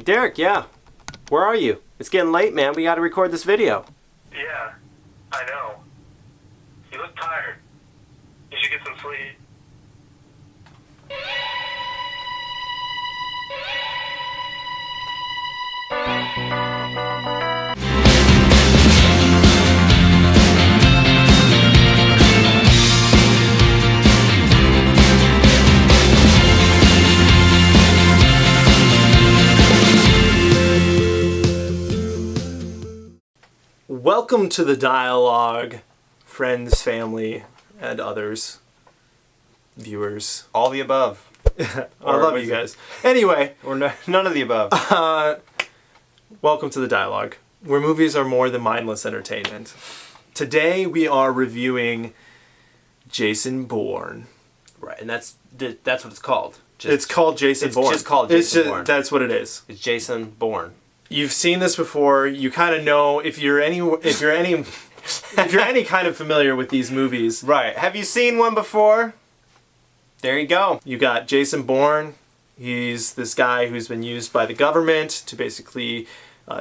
Derek, yeah. Where are you? It's getting late, man. We gotta record this video. Yeah, I know. You look tired. You should get some sleep. Welcome to the dialogue, friends, family, and others, viewers. All the above. I love you guys. Anyway, Or none of the above. welcome to the dialogue, where movies are more than mindless entertainment. Today we are reviewing Jason Bourne. Right, and that's what it's called. It's called Jason Bourne. It's just called Jason Bourne. That's what it is. It's Jason Bourne. You've seen this before. You kind of know if you're any kind of familiar with these movies. Right. Have you seen one before? There you go. You got Jason Bourne. He's this guy who's been used by the government to basically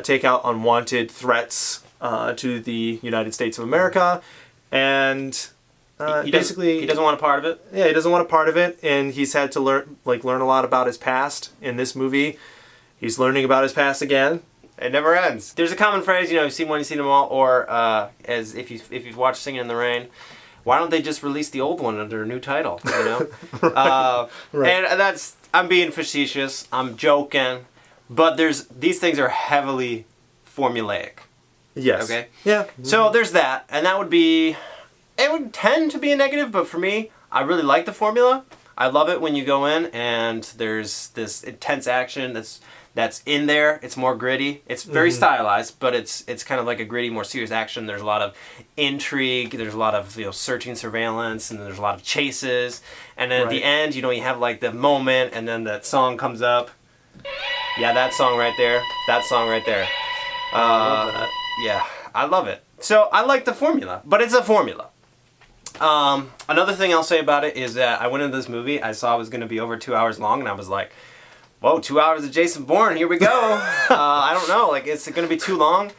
take out unwanted threats to the United States of America, and He basically doesn't want a part of it. Yeah, he doesn't want a part of it, and he's had to learn a lot about his past in this movie. He's learning about his past again. It never ends. There's a common phrase, you've seen one, you've seen them all, or as if you've watched Singing in the Rain, why don't they just release the old one under a new title? Right. And I'm being facetious, I'm joking, but these things are heavily formulaic. Yes. Okay. Yeah. So there's that, and it would tend to be a negative, but for me, I really like the formula. I love it when you go in and there's this intense action that's in there. It's more gritty. It's very stylized, but it's kind of like a gritty, more serious action. There's a lot of intrigue. There's a lot of searching, surveillance, and there's a lot of chases. And then at the end, you have like the moment, and then that song comes up. Yeah, that song right there. That song right there. I love that. Yeah, I love it. So I like the formula, but it's a formula. Another thing I'll say about it is that I went into this movie, I saw it was going to be over 2 hours long, and I was like, whoa, 2 hours of Jason Bourne, here we go. I don't know, it's going to be too long.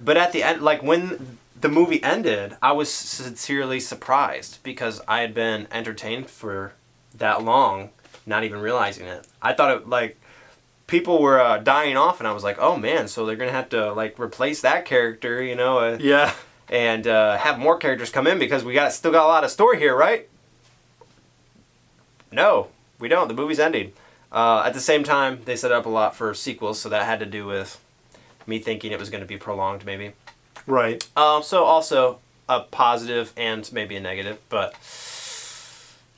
But at the end, when the movie ended, I was sincerely surprised because I had been entertained for that long, not even realizing it. I thought it, people were dying off, and I was like, oh man, so they're going to have to, replace that character, Yeah. and have more characters come in because we still got a lot of story here, right? No, we don't. The movie's ending. At the same time, they set up a lot for sequels, so that had to do with me thinking it was going to be prolonged, maybe. Right. So also a positive and maybe a negative, but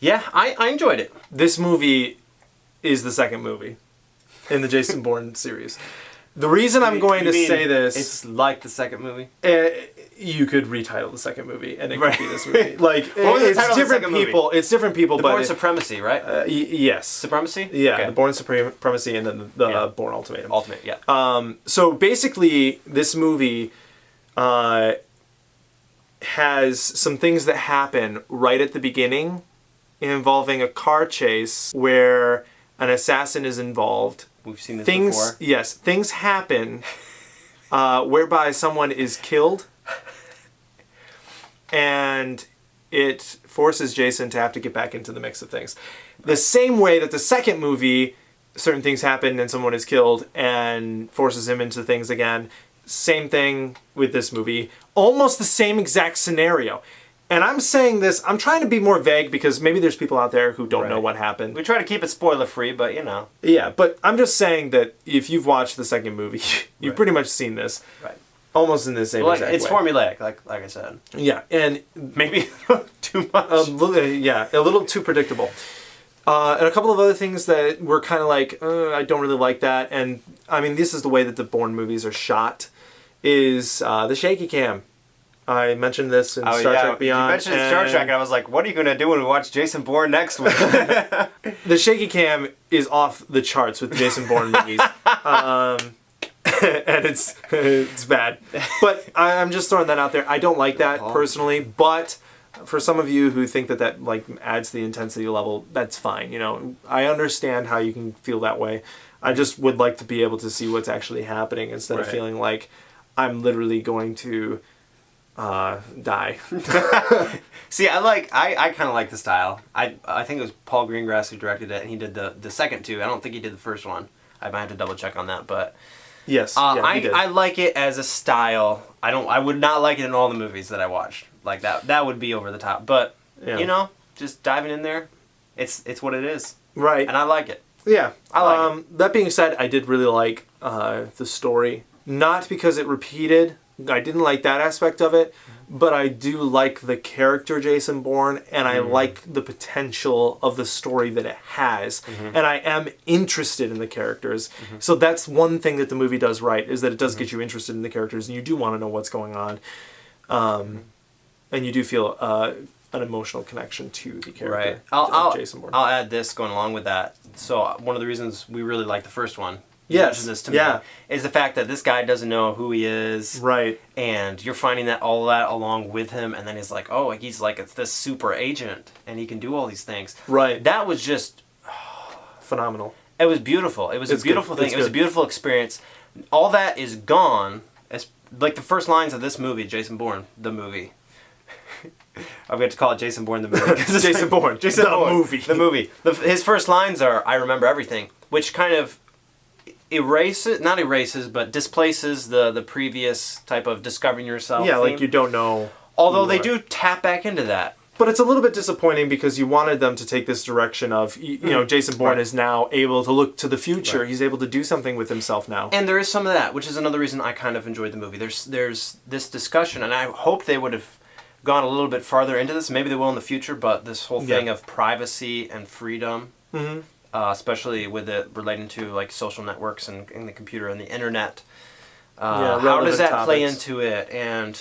yeah, I enjoyed it. This movie is the second movie in the Jason Bourne series. The reason I'm going to say this... It's like the second movie? You could retitle the second movie, and it Right. could be this movie. What was the It's title of the different second movie? people. It's different people, The but Bourne Supremacy, right? yes. Supremacy? Yeah, Okay. the Bourne Supremacy, and then the Bourne Ultimatum. Ultimate, yeah. So basically, this movie has some things that happen right at the beginning involving a car chase where an assassin is involved. We've seen this Things, before. yes, things happen whereby someone is killed, and it forces Jason to have to get back into the mix of things. The same way that the second movie, certain things happen and someone is killed and forces him into things again. Same thing with this movie. Almost the same exact scenario. And I'm saying this, I'm trying to be more vague because maybe there's people out there who don't know what happened. We try to keep it spoiler-free, but Yeah, but I'm just saying that if you've watched the second movie, you've pretty much seen this. Right. Almost in the same exact it's way. formulaic, like I said. Yeah, and Maybe too much. a little too predictable. And a couple of other things that were kind of I don't really like that. And, I mean, this is the way that the Bourne movies are shot, is the shaky cam. I mentioned this in Star Trek Beyond. You mentioned Star Trek, and I was like, what are you going to do when we watch Jason Bourne next week? The shaky cam is off the charts with Jason Bourne movies. And it's bad. But I'm just throwing that out there. I don't like that personally, but for some of you who think that adds the intensity level, that's fine. I understand how you can feel that way. I just would like to be able to see what's actually happening instead of Right. feeling like I'm literally going to die. See, I kind of like the style. I think it was Paul Greengrass who directed it, and he did the second two. I don't think he did the first one. I might have to double check on that, but Yes, he did. I like it as a style. I would not like it in all the movies that I watched. Like that would be over the top. But Yeah. you know, just diving in there, it's what it is, Right. and I like it. Yeah, I like That being said, I did really like the story. Not because it repeated. I didn't like that aspect of it, but I do like the character Jason Bourne, and I like the potential of the story that it has. And I am interested in the characters. So that's one thing that the movie does right, is that it does get you interested in the characters, and you do want to know what's going on. And you do feel an emotional connection to the character Right. of Jason Bourne. I'll add this going along with that. So one of the reasons we really like the first one, you Yes, mentioned this to yeah. me, is the fact that this guy doesn't know who he is. Right. And you're finding that all that along with him, and then he's like, oh, he's like it's this super agent, and he can do all these things. Right. That was just, Phenomenal. it was beautiful. It was It's a beautiful good. thing. It's It was a good. beautiful experience. All that is gone. As like the first lines of this movie, Jason Bourne, the movie. I'm going to call it Jason Bourne the movie. 'cause it's Jason Bourne. Jason The Bourne, movie. The movie. His first lines are, I remember everything, which kind of not erases, but displaces the previous type of discovering yourself Yeah, theme. like you don't know. Although who they you are. do tap back into that. But it's a little bit disappointing because you wanted them to take this direction of, you know, Jason Bourne Right. is now able to look to the future. Right. He's able to do something with himself now. And there is some of that, which is another reason I kind of enjoyed the movie. There's this discussion, and I hope they would have gone a little bit farther into this. Maybe they will in the future, but this whole thing Yeah. of privacy and freedom, especially with it relating to like social networks and the computer and the internet. How relevant does that play topics. into it? And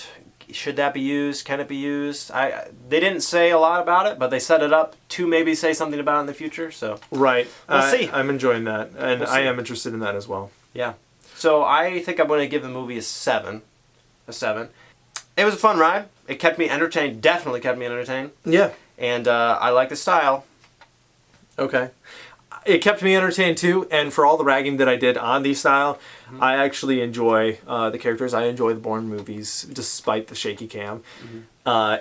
should that be used? Can it be used? They didn't say a lot about it, but they set it up to maybe say something about it in the future. So Right. We'll see. I'm enjoying that. And We'll I see. am interested in that as well. yeah. So I think I'm going to give the movie a 7. A 7. It was a fun ride. It kept me entertained. Definitely kept me entertained. Yeah. And I like the style. Okay. It kept me entertained too, and for all the ragging that I did on the style, I actually enjoy the characters. I enjoy the Bourne movies, despite the shaky cam.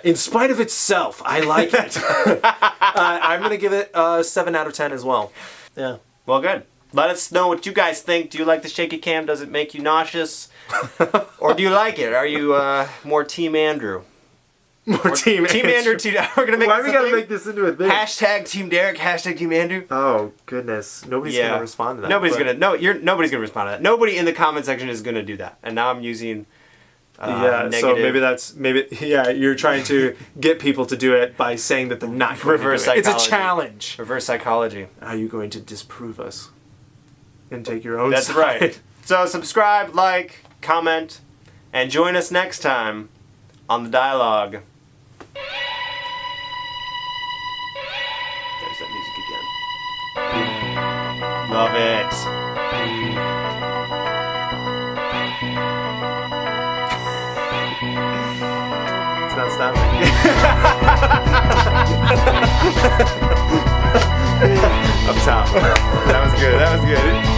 In spite of itself, I like it. I'm going to give it a 7 out of 10 as well. Yeah. Well, good. Let us know what you guys think. Do you like the shaky cam? Does it make you nauseous? Or do you like it? Are you more Team Andrew? More Team Andrew. We're going to make Why this we a got to thing? make this into a thing? Hashtag Team Derek, hashtag Team Andrew. Oh, goodness. Nobody's going to respond to that. Nobody's but- gonna. No, nobody's gonna respond to that. Nobody in the comment section is gonna do that. And now I'm using. Yeah, so maybe you're trying to get people to do it by saying that they're not going Reverse to do it. It's a psychology. challenge. reverse psychology. Are you going to disprove us and take your own That's side? right. So subscribe, like, comment, and join us next time on the dialogue. There's that music again. Love it. It's not stopping. Up top. That was good.